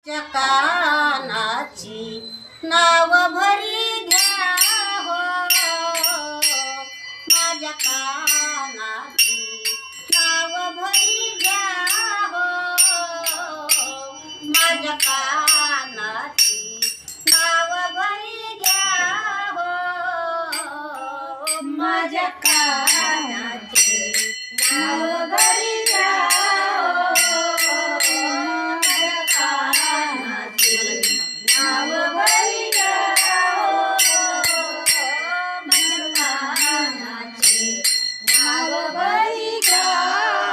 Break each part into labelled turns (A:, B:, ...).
A: च्या कानाची नाव भरी घ्या हो, माझ्या कानाची नाव भरी घ्या हो, माझ्या कानाची नाव भरी घ्या हो, माझ्या कानाची नाव भरी घ्या माझ्या कानाची नाव भरी घ्या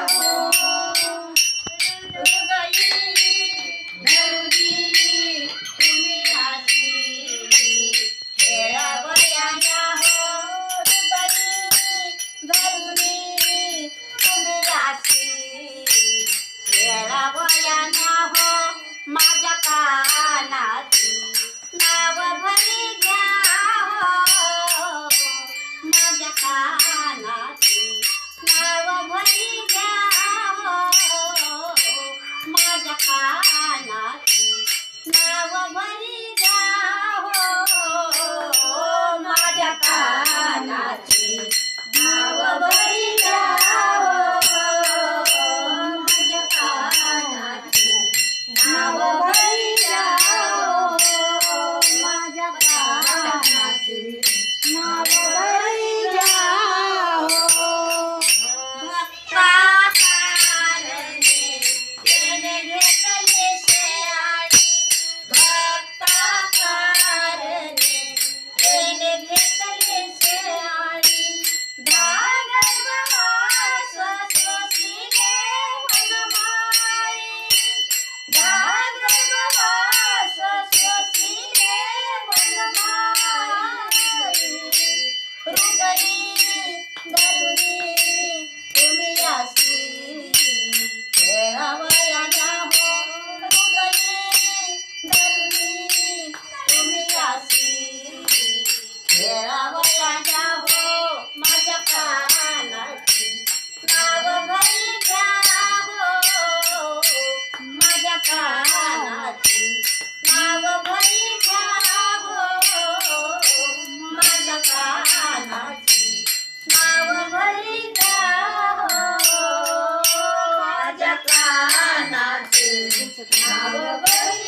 A: हो, माझ्या कानाची नाव भरी घ्या हो, माझ्या कानाची नाव भरी घ्या हो, माझ्या कानाची नाव भरी घ्या नाव भरी घ्या माझ्या कानाची नाव भरी घ्या भक्ता कारणे येणे घेतले शेळी, भक्ता कारणे येणे घेतले शेळी, धागर्भवास सोसिले वनमाळी, धागर्भवास सोसिले वनमाळी, हृदयी धरुनी तुम्ही यासी खेळावयाला हो, हृदयी धरुनी तुम्ही यासी खेळावयाला हो, माझ्या कानाची नाव भरी घ्या हो, माझ्या कानाची नाव भरी घ्या हो, माझ्या कानाची नाव भरी घ्या हो, माझ्या कानाची नाव भरी